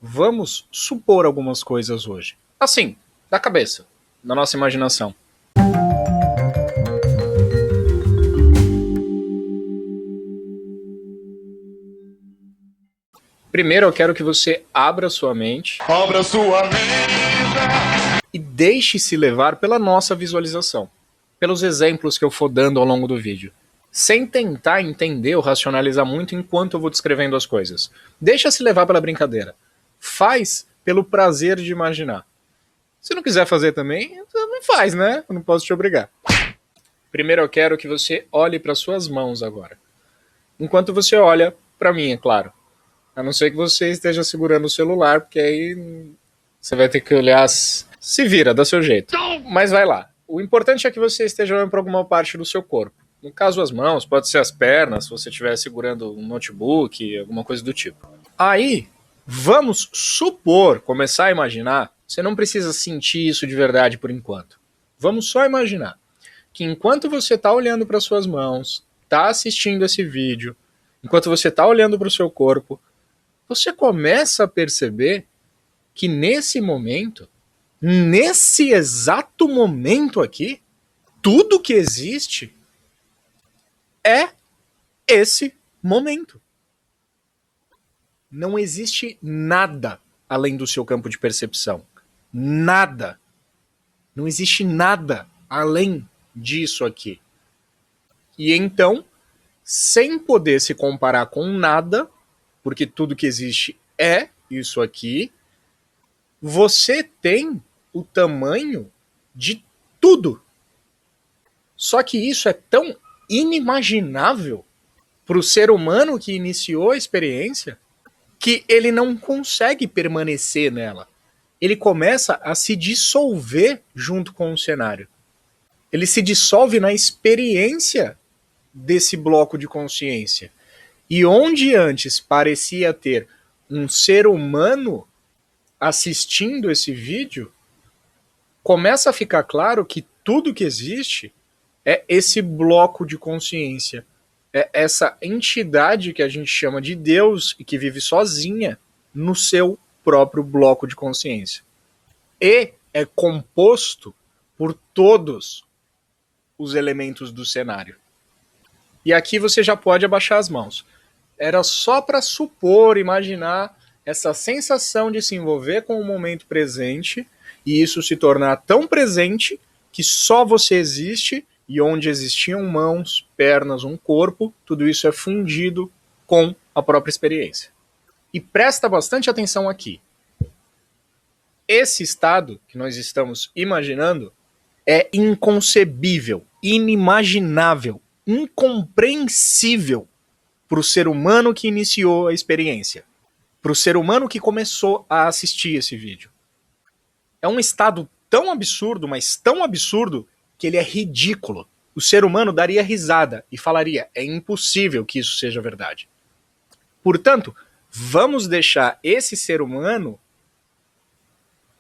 Vamos supor algumas coisas hoje. Assim, da cabeça, da nossa imaginação. Primeiro eu quero que você abra sua mente. Abra sua mente. E deixe-se levar pela nossa visualização. Pelos exemplos que eu for dando ao longo do vídeo. Sem tentar entender ou racionalizar muito enquanto eu vou descrevendo as coisas. Deixa-se levar pela brincadeira. Faz pelo prazer de imaginar. Se não quiser fazer também, não faz, né? Eu não posso te obrigar. Primeiro eu quero que você olhe para suas mãos agora. Enquanto você olha para mim, é claro. A não ser que você esteja segurando o celular, porque aí você vai ter que olhar. Se vira, dá seu jeito. Mas vai lá. O importante é que você esteja olhando para alguma parte do seu corpo. No caso, as mãos, pode ser as pernas, se você estiver segurando um notebook, alguma coisa do tipo. Aí, vamos supor, começar a imaginar, você não precisa sentir isso de verdade por enquanto. Vamos só imaginar que enquanto você está olhando para suas mãos, está assistindo esse vídeo, enquanto você está olhando para o seu corpo, você começa a perceber que nesse momento, nesse exato momento aqui, tudo que existe é esse momento. Não existe nada além do seu campo de percepção. Nada. Não existe nada além disso aqui. E então, sem poder se comparar com nada, porque tudo que existe é isso aqui, você tem o tamanho de tudo. Só que isso é tão inimaginável para o ser humano que iniciou a experiência que ele não consegue permanecer nela. Ele começa a se dissolver junto com o cenário. Ele se dissolve na experiência desse bloco de consciência. E onde antes parecia ter um ser humano assistindo esse vídeo, começa a ficar claro que tudo que existe é esse bloco de consciência. É essa entidade que a gente chama de Deus e que vive sozinha no seu próprio bloco de consciência. E é composto por todos os elementos do cenário. E aqui você já pode abaixar as mãos. Era só para supor, imaginar essa sensação de se envolver com o momento presente e isso se tornar tão presente que só você existe e onde existiam mãos, pernas, um corpo, tudo isso é fundido com a própria experiência. E presta bastante atenção aqui. Esse estado que nós estamos imaginando é inconcebível, inimaginável, incompreensível para o ser humano que iniciou a experiência, para o ser humano que começou a assistir esse vídeo. É um estado tão absurdo, mas tão absurdo, que ele é ridículo. O ser humano daria risada e falaria: é impossível que isso seja verdade. Portanto, vamos deixar esse ser humano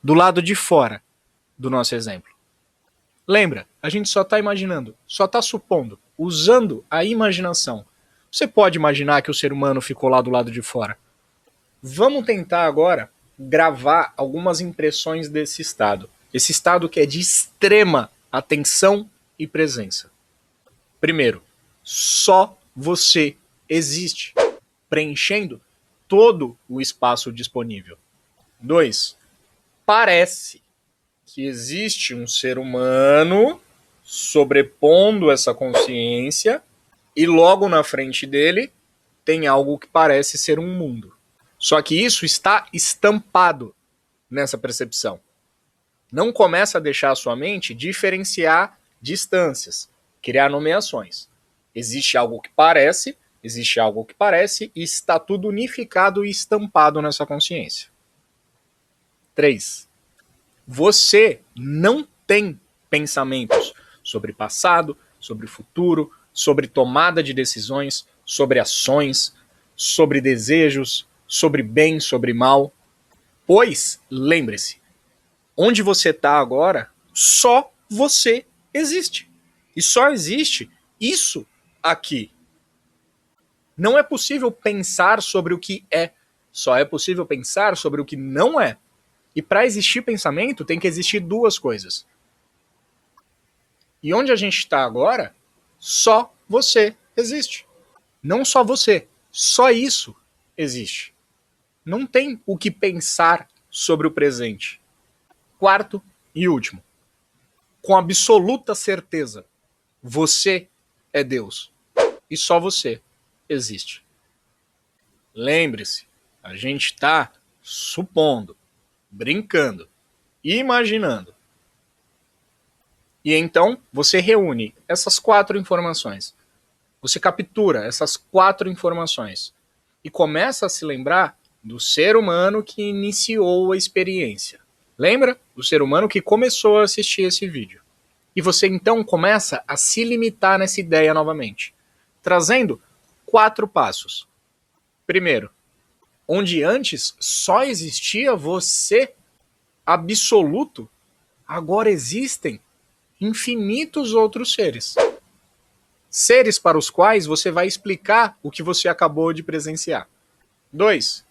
do lado de fora do nosso exemplo. Lembra, a gente só está imaginando, só está supondo, usando a imaginação. Você pode imaginar que o ser humano ficou lá do lado de fora. Vamos tentar agora gravar algumas impressões desse estado. Esse estado que é de extrema atenção e presença. Primeiro, só você existe, preenchendo todo o espaço disponível. 2, parece que existe um ser humano sobrepondo essa consciência e logo na frente dele tem algo que parece ser um mundo. Só que isso está estampado nessa percepção. Não começa a deixar a sua mente diferenciar distâncias, criar nomeações. Existe algo que parece e está tudo unificado e estampado nessa consciência. 3. Você não tem pensamentos sobre passado, sobre futuro, sobre tomada de decisões, sobre ações, sobre desejos, sobre bem, sobre mal. Pois, lembre-se, onde você está agora, só você existe. E só existe isso aqui. Não é possível pensar sobre o que é. Só é possível pensar sobre o que não é. E para existir pensamento, tem que existir duas coisas. E onde a gente está agora, só você existe. Não só você, só isso existe. Não tem o que pensar sobre o presente. Quarto e último. Com absoluta certeza, você é Deus. E só você existe. Lembre-se, a gente está supondo, brincando, imaginando. E então você reúne essas 4 informações. Você captura essas 4 informações e começa a se lembrar do ser humano que iniciou a experiência. Lembra? Do ser humano que começou a assistir esse vídeo. E você então começa a se limitar nessa ideia novamente, trazendo 4 passos. Primeiro, onde antes só existia você absoluto, agora existem infinitos outros seres. Seres para os quais você vai explicar o que você acabou de presenciar. 2.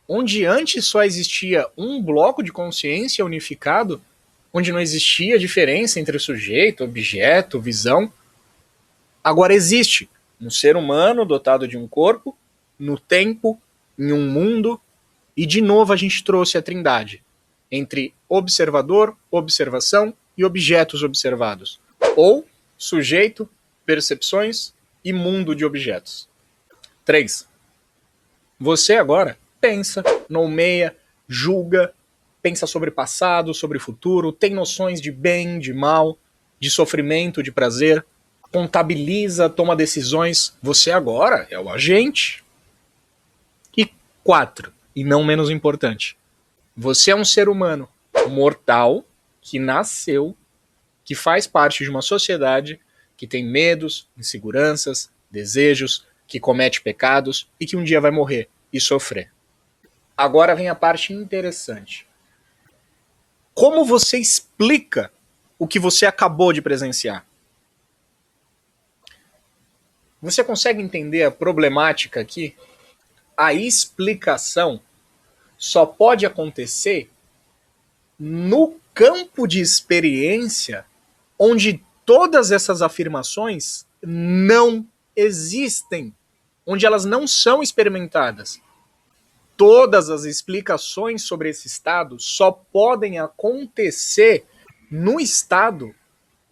Onde antes só existia um bloco de consciência unificado, onde não existia diferença entre sujeito, objeto, visão, agora existe um ser humano dotado de um corpo, no tempo, em um mundo, e de novo a gente trouxe a trindade, entre observador, observação e objetos observados, ou sujeito, percepções e mundo de objetos. 3. Você agora pensa, nomeia, julga, pensa sobre passado, sobre futuro, tem noções de bem, de mal, de sofrimento, de prazer, contabiliza, toma decisões. Você agora é o agente. E 4, e não menos importante, você é um ser humano mortal que nasceu, que faz parte de uma sociedade que tem medos, inseguranças, desejos, que comete pecados e que um dia vai morrer e sofrer. Agora vem a parte interessante. Como você explica o que você acabou de presenciar? Você consegue entender a problemática aqui? A explicação só pode acontecer no campo de experiência onde todas essas afirmações não existem, onde elas não são experimentadas. Todas as explicações sobre esse estado só podem acontecer no estado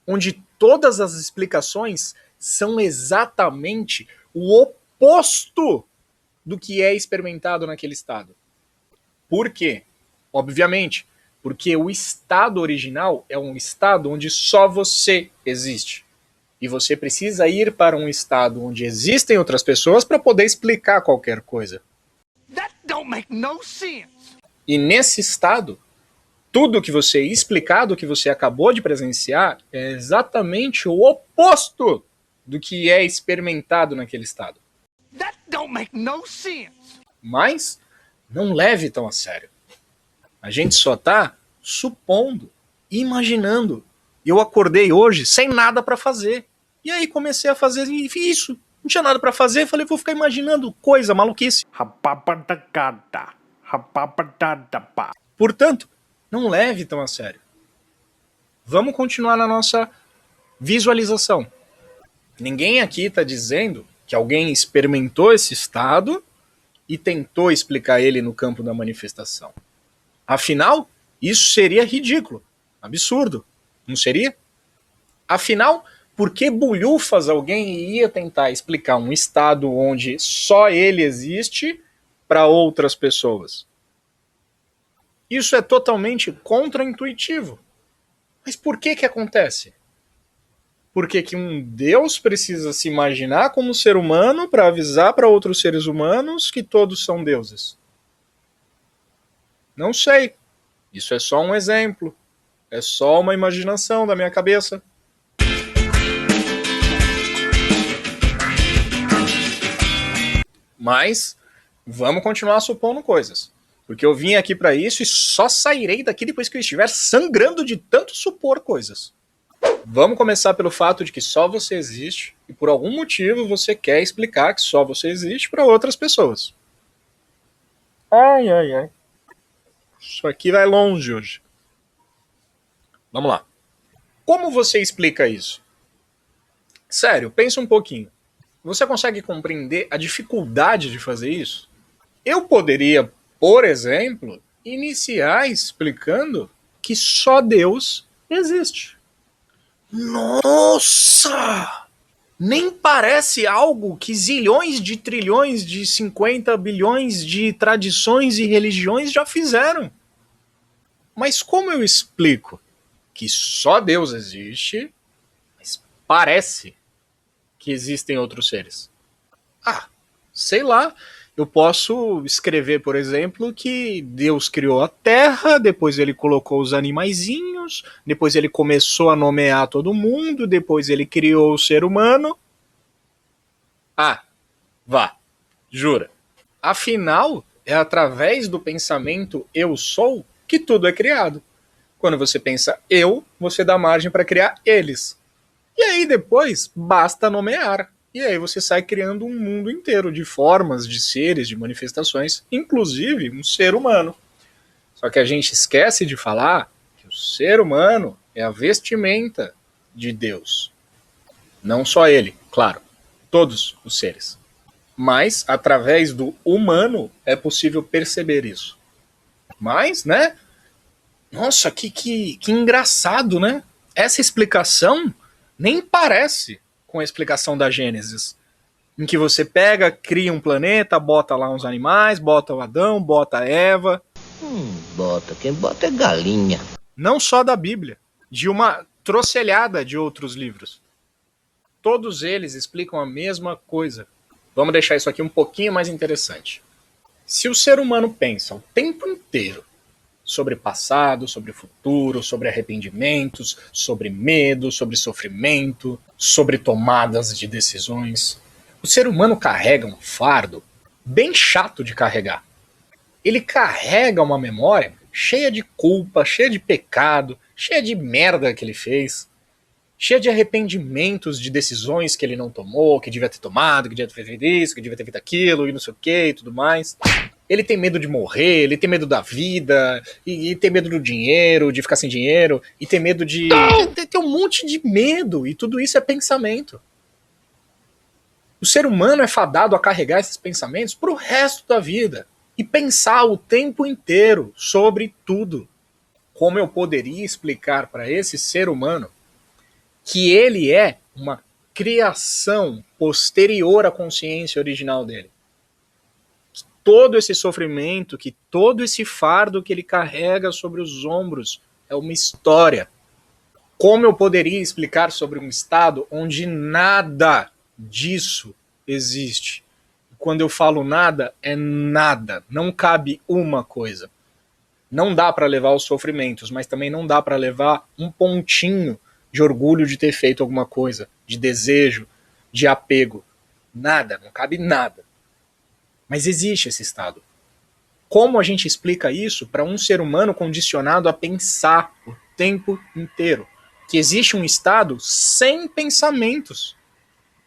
onde todas as explicações são exatamente o oposto do que é experimentado naquele estado. Por quê? Obviamente, porque o estado original é um estado onde só você existe. E você precisa ir para um estado onde existem outras pessoas para poder explicar qualquer coisa. That don't make no sense. E nesse estado, tudo que você explicar, do que você acabou de presenciar, é exatamente o oposto do que é experimentado naquele estado. That don't make no sense. Mas não leve tão a sério. A gente só está supondo, imaginando. E eu acordei hoje sem nada para fazer. E aí comecei a fazer isso. Não tinha nada para fazer, falei, vou ficar imaginando coisa, maluquice. Portanto, não leve tão a sério. Vamos continuar na nossa visualização. Ninguém aqui está dizendo que alguém experimentou esse estado e tentou explicar ele no campo da manifestação. Afinal, isso seria ridículo, absurdo, não seria? Afinal, por que bulhufas alguém ia tentar explicar um estado onde só ele existe para outras pessoas? Isso é totalmente contraintuitivo. Mas por que acontece? Porque que um Deus precisa se imaginar como ser humano para avisar para outros seres humanos que todos são deuses? Não sei. Isso é só um exemplo. É só uma imaginação da minha cabeça. Mas vamos continuar supondo coisas. Porque eu vim aqui para isso e só sairei daqui depois que eu estiver sangrando de tanto supor coisas. Vamos começar pelo fato de que só você existe e por algum motivo você quer explicar que só você existe para outras pessoas. Ai, ai, ai. Isso aqui vai longe hoje. Vamos lá. Como você explica isso? Sério, pensa um pouquinho. Você consegue compreender a dificuldade de fazer isso? Eu poderia, por exemplo, iniciar explicando que só Deus existe. Nossa! Nem parece algo que zilhões de trilhões de 50 bilhões de tradições e religiões já fizeram. Mas como eu explico que só Deus existe, mas parece que existem outros seres? Ah, sei lá. Eu posso escrever, por exemplo, que Deus criou a Terra, depois ele colocou os animaizinhos, depois ele começou a nomear todo mundo, depois ele criou o ser humano. Ah, vá, jura. Afinal, é através do pensamento eu sou que tudo é criado. Quando você pensa eu, você dá margem para criar eles. E aí depois basta nomear. E aí você sai criando um mundo inteiro de formas, de seres, de manifestações, inclusive um ser humano. Só que a gente esquece de falar que o ser humano é a vestimenta de Deus. Não só ele, claro, todos os seres. Mas através do humano é possível perceber isso. Mas, né? Nossa, que engraçado, né? Essa explicação nem parece com a explicação da Gênesis, em que você pega, cria um planeta, bota lá uns animais, bota o Adão, bota a Eva. Bota. Quem bota é galinha. Não só da Bíblia, de uma trocelhada de outros livros. Todos eles explicam a mesma coisa. Vamos deixar isso aqui um pouquinho mais interessante. Se o ser humano pensa o tempo inteiro sobre passado, sobre futuro, sobre arrependimentos, sobre medo, sobre sofrimento, sobre tomadas de decisões, o ser humano carrega um fardo bem chato de carregar. Ele carrega uma memória cheia de culpa, cheia de pecado, cheia de merda que ele fez, cheia de arrependimentos de decisões que ele não tomou, que devia ter tomado, que devia ter feito isso, que devia ter feito aquilo, e não sei o que e tudo mais. Ele tem medo de morrer, ele tem medo da vida, e tem medo do dinheiro, de ficar sem dinheiro, e tem medo de. Tem um monte de medo, e tudo isso é pensamento. O ser humano é fadado a carregar esses pensamentos pro resto da vida. E pensar o tempo inteiro sobre tudo. Como eu poderia explicar para esse ser humano que ele é uma criação posterior à consciência original dele? Que todo esse sofrimento, que todo esse fardo que ele carrega sobre os ombros é uma história. Como eu poderia explicar sobre um estado onde nada disso existe? Quando eu falo nada, é nada. Não cabe uma coisa. Não dá para levar os sofrimentos, mas também não dá para levar um pontinho de orgulho de ter feito alguma coisa, de desejo, de apego. Nada, não cabe nada. Mas existe esse estado. Como a gente explica isso para um ser humano condicionado a pensar o tempo inteiro? Que existe um estado sem pensamentos,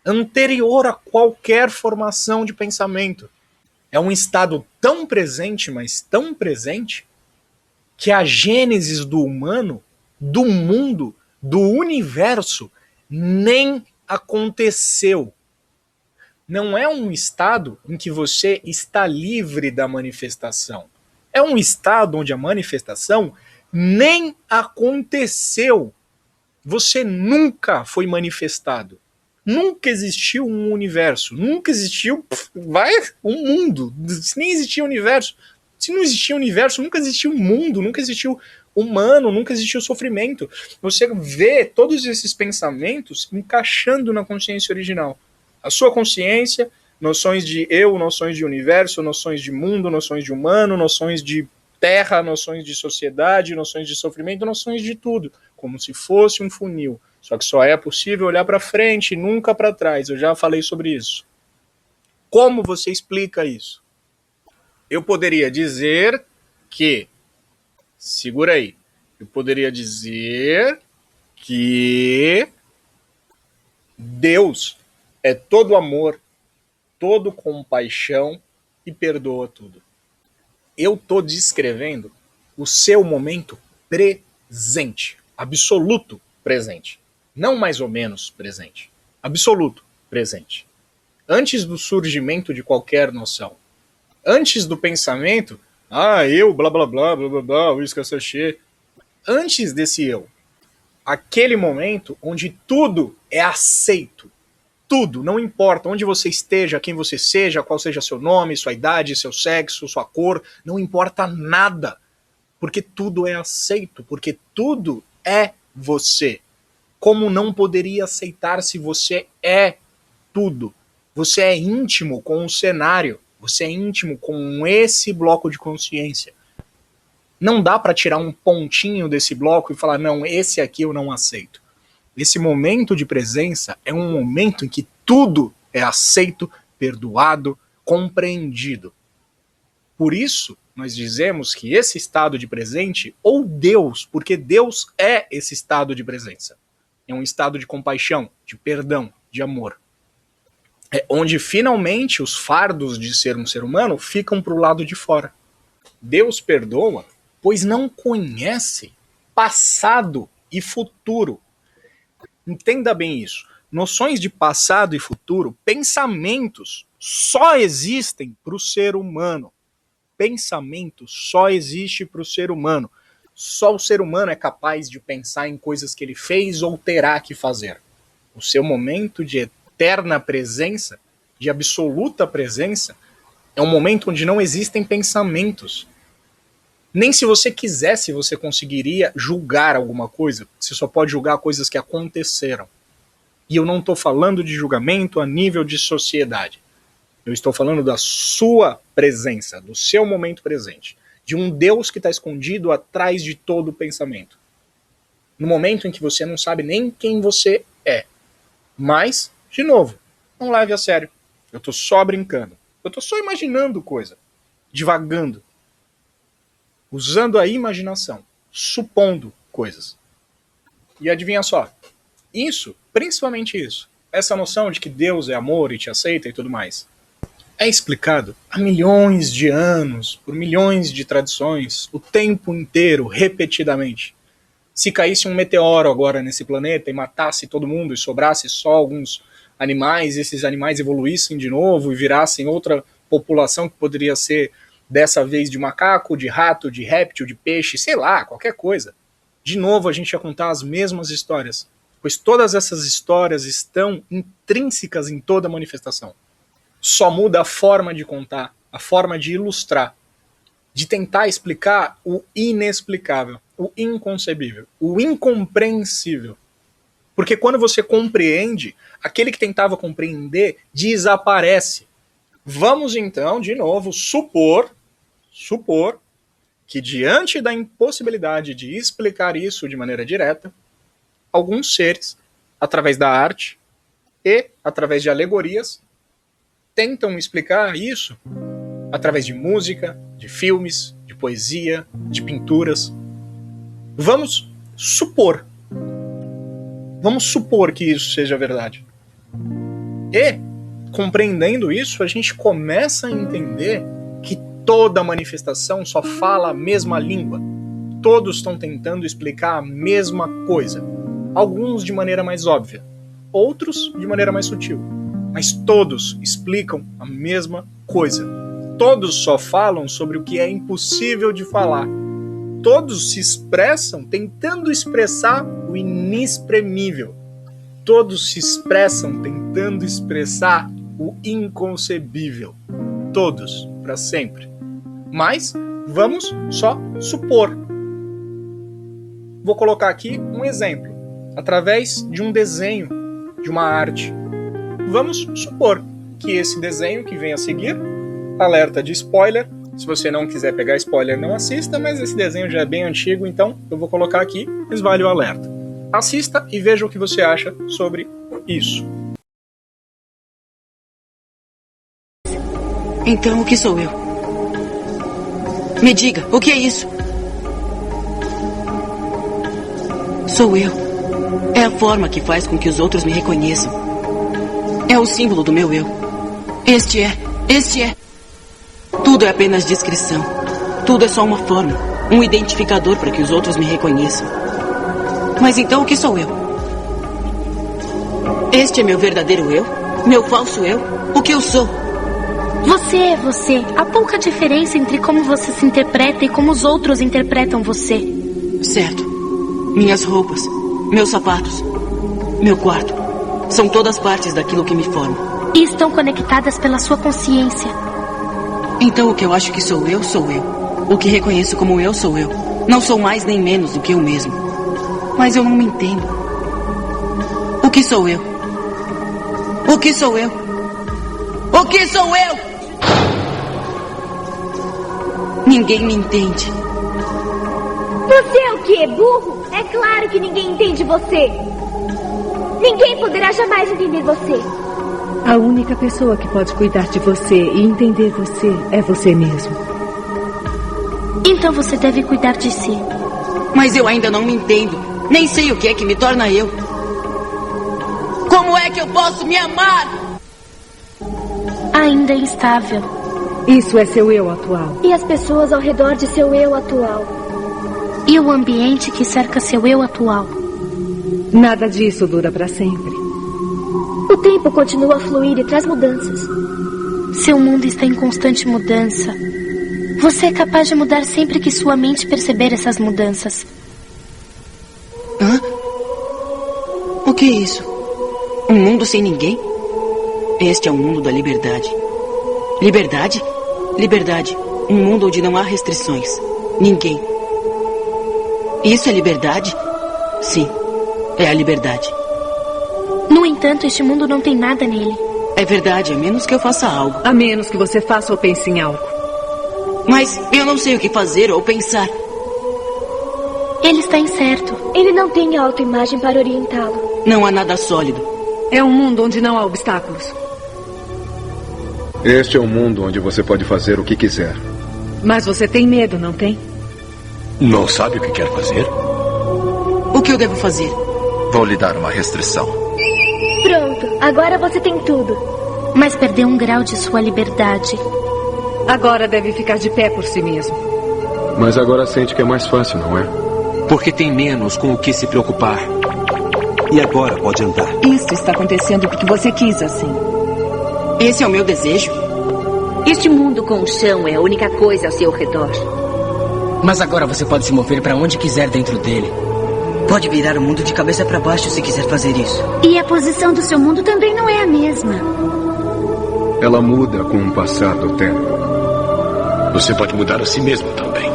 anterior a qualquer formação de pensamento. É um estado tão presente, mas tão presente, que a gênese do humano, do mundo, do universo, nem aconteceu. Não é um estado em que você está livre da manifestação. É um estado onde a manifestação nem aconteceu. Você nunca foi manifestado. Nunca existiu um universo. Nunca existiu um mundo. Se nem existia universo. Se não existia universo, nunca existiu mundo, nunca existiu humano, nunca existiu sofrimento. Você vê todos esses pensamentos encaixando na consciência original. A sua consciência, noções de eu, noções de universo, noções de mundo, noções de humano, noções de terra, noções de sociedade, noções de sofrimento, noções de tudo, como se fosse um funil. Só que só é possível olhar para frente, nunca para trás. Eu já falei sobre isso. Como você explica isso? Eu poderia dizer que, segura aí, eu poderia dizer que Deus é todo amor, todo compaixão e perdoa tudo. Eu tô descrevendo o seu momento presente, absoluto presente. Não mais ou menos presente, absoluto presente. Antes do surgimento de qualquer noção. Antes do pensamento, eu, blá blá blá, blá blá blá, uísque sachê. Antes desse eu, aquele momento onde tudo é aceito. Tudo, não importa onde você esteja, quem você seja, qual seja seu nome, sua idade, seu sexo, sua cor, não importa nada. Porque tudo é aceito, porque tudo é você. Como não poderia aceitar se você é tudo? Você é íntimo com o cenário, você é íntimo com esse bloco de consciência. Não dá para tirar um pontinho desse bloco e falar, não, esse aqui eu não aceito. Esse momento de presença é um momento em que tudo é aceito, perdoado, compreendido. Por isso, nós dizemos que esse estado de presente, ou Deus, porque Deus é esse estado de presença. É um estado de compaixão, de perdão, de amor. É onde finalmente os fardos de ser um ser humano ficam para o lado de fora. Deus perdoa, pois não conhece passado e futuro. Entenda bem isso. Noções de passado e futuro, pensamentos, só existem para o ser humano. Pensamento só existe para o ser humano. Só o ser humano é capaz de pensar em coisas que ele fez ou terá que fazer. O seu momento de eterna presença, de absoluta presença, é um momento onde não existem pensamentos. Nem se você quisesse você conseguiria julgar alguma coisa. Você só pode julgar coisas que aconteceram. E eu não estou falando de julgamento a nível de sociedade. Eu estou falando da sua presença, do seu momento presente. De um Deus que está escondido atrás de todo o pensamento. No momento em que você não sabe nem quem você é. Mas, de novo, não leve a sério. Eu estou só brincando. Eu estou só imaginando coisa. Divagando. Usando a imaginação. Supondo coisas. E adivinha só. Isso, principalmente isso. Essa noção de que Deus é amor e te aceita e tudo mais. É explicado há milhões de anos, por milhões de tradições, o tempo inteiro, repetidamente. Se caísse um meteoro agora nesse planeta e matasse todo mundo e sobrasse só alguns animais, e esses animais evoluíssem de novo e virassem outra população que poderia ser dessa vez de macaco, de rato, de réptil, de peixe, sei lá, qualquer coisa. De novo a gente ia contar as mesmas histórias, pois todas essas histórias estão intrínsecas em toda manifestação. Só muda a forma de contar, a forma de ilustrar, de tentar explicar o inexplicável, o inconcebível, o incompreensível. Porque quando você compreende, aquele que tentava compreender desaparece. Vamos então, de novo, supor que diante da impossibilidade de explicar isso de maneira direta, alguns seres, através da arte e através de alegorias, tentam explicar isso através de música, de filmes, de poesia, de pinturas. Vamos supor que isso seja verdade. E, compreendendo isso, a gente começa a entender que toda manifestação só fala a mesma língua. Todos estão tentando explicar a mesma coisa. Alguns de maneira mais óbvia, outros de maneira mais sutil. Mas todos explicam a mesma coisa. Todos só falam sobre o que é impossível de falar. Todos se expressam tentando expressar o inexprimível. Todos se expressam tentando expressar o inconcebível. Todos, para sempre. Mas vamos só supor. Vou colocar aqui um exemplo, através de um desenho, de uma arte. Vamos supor que esse desenho que vem a seguir, alerta de spoiler, se você não quiser pegar spoiler não assista, mas esse desenho já é bem antigo, então eu vou colocar aqui, mas vale o alerta. Assista e veja o que você acha sobre isso. Então o que sou eu? Me diga, o que é isso? Sou eu. É a forma que faz com que os outros me reconheçam. É o símbolo do meu eu. Este é. Tudo é apenas descrição. Tudo é só uma forma, um identificador para que os outros me reconheçam. Mas então o que sou eu? Este é meu verdadeiro eu? Meu falso eu? O que eu sou? Você é você. Há pouca diferença entre como você se interpreta e como os outros interpretam você. Certo. Minhas roupas, meus sapatos, meu quarto. São todas partes daquilo que me forma. E estão conectadas pela sua consciência. Então o que eu acho que sou eu, sou eu. O que reconheço como eu, sou eu. Não sou mais nem menos do que eu mesmo. Mas eu não me entendo. O que sou eu? O que sou eu? O que sou eu? Ninguém me entende. Você é o quê? Burro? É claro que ninguém entende você. Ninguém poderá jamais entender você. A única pessoa que pode cuidar de você e entender você é você mesmo. Então você deve cuidar de si. Mas eu ainda não me entendo. Nem sei o que é que me torna eu. Como é que eu posso me amar? Ainda é instável. Isso é seu eu atual. E as pessoas ao redor de seu eu atual. E o ambiente que cerca seu eu atual. Nada disso dura para sempre. O tempo continua a fluir e traz mudanças. Seu mundo está em constante mudança. Você é capaz de mudar sempre que sua mente perceber essas mudanças. Hã? O que é isso? Um mundo sem ninguém? Este é o mundo da liberdade. Liberdade? Liberdade. Um mundo onde não há restrições. Ninguém. Isso é liberdade? Sim, é a liberdade. No entanto, este mundo não tem nada nele. É verdade, a menos que eu faça algo. A menos que você faça ou pense em algo. Mas eu não sei o que fazer ou pensar. Ele está incerto. Ele não tem autoimagem para orientá-lo. Não há nada sólido. É um mundo onde não há obstáculos. Este é um mundo onde você pode fazer o que quiser. Mas você tem medo, não tem? Não sabe o que quer fazer? O que eu devo fazer? Vou lhe dar uma restrição. Pronto, agora você tem tudo. Mas perdeu um grau de sua liberdade. Agora deve ficar de pé por si mesmo. Mas agora sente que é mais fácil, não é? Porque tem menos com o que se preocupar. E agora pode andar. Isso está acontecendo porque você quis assim. Esse é o meu desejo? Este mundo com o chão é a única coisa ao seu redor. Mas agora você pode se mover para onde quiser dentro dele. Pode virar o mundo de cabeça para baixo se quiser fazer isso. E a posição do seu mundo também não é a mesma. Ela muda com o passar do tempo. Você pode mudar a si mesmo também.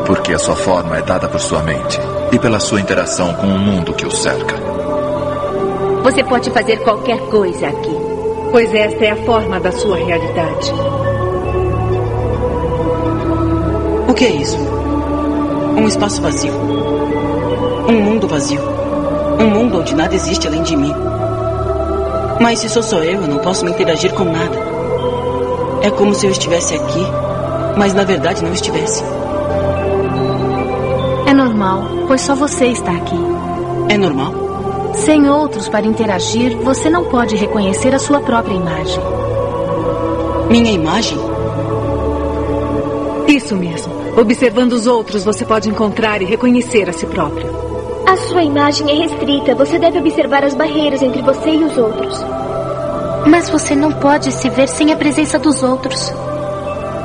Porque a sua forma é dada por sua mente e pela sua interação com o mundo que o cerca. Você pode fazer qualquer coisa aqui. Pois esta é a forma da sua realidade. O que é isso? Um espaço vazio. Um mundo vazio. Um mundo onde nada existe além de mim. Mas se sou só eu não posso me interagir com nada. É como se eu estivesse aqui, mas na verdade não estivesse. É normal, pois só você está aqui. É normal? Sem outros para interagir, você não pode reconhecer a sua própria imagem. Minha imagem? Isso mesmo. Observando os outros, você pode encontrar e reconhecer a si próprio. A sua imagem é restrita. Você deve observar as barreiras entre você e os outros. Mas você não pode se ver sem a presença dos outros.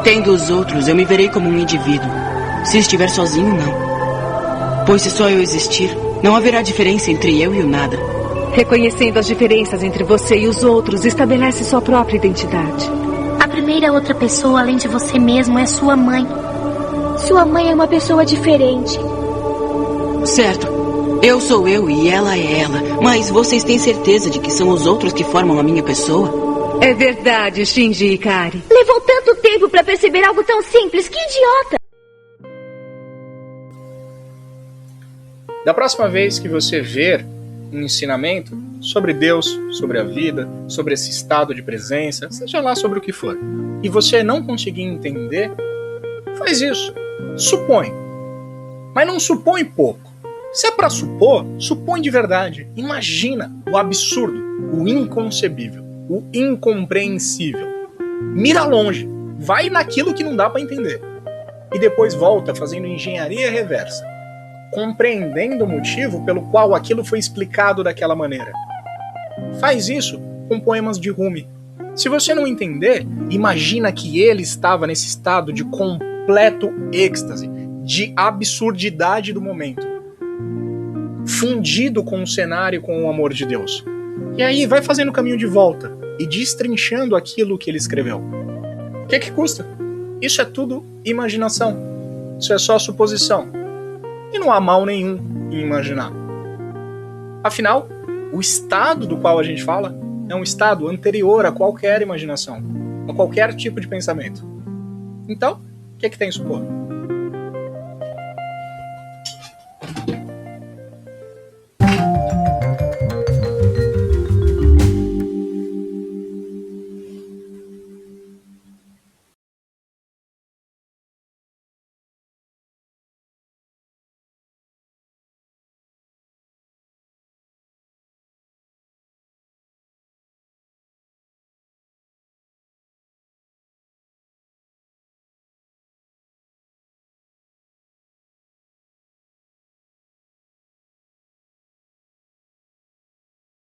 Tendo os outros, eu me verei como um indivíduo. Se estiver sozinho, não. Pois se só eu existir, não haverá diferença entre eu e o nada. Reconhecendo as diferenças entre você e os outros, estabelece sua própria identidade. A primeira outra pessoa além de você mesmo é sua mãe. Sua mãe é uma pessoa diferente. Certo. Eu sou eu e ela é ela. Mas vocês têm certeza de que são os outros que formam a minha pessoa? É verdade, Shinji Ikari. Levou tanto tempo para perceber algo tão simples. Que idiota! Da próxima vez que você ver um ensinamento sobre Deus, sobre a vida, sobre esse estado de presença, seja lá sobre o que for, e você não conseguir entender, faz isso. Supõe. Mas não supõe pouco. Se é pra supor, supõe de verdade. Imagina o absurdo, o inconcebível, o incompreensível. Mira longe. Vai naquilo que não dá pra entender. e depois volta fazendo engenharia reversa, compreendendo o motivo pelo qual aquilo foi explicado daquela maneira. Faz isso com poemas de Rumi. Se você não entender, imagina que ele estava nesse estado de completo êxtase, de absurdidade do momento, fundido com o cenário e com o amor de Deus. E aí vai fazendo o caminho de volta e destrinchando aquilo que ele escreveu. O que custa? Isso é tudo imaginação. Isso é só suposição. E não há mal nenhum em imaginar. Afinal, o estado do qual a gente fala é um estado anterior a qualquer imaginação, a qualquer tipo de pensamento. Então, o que tem supor?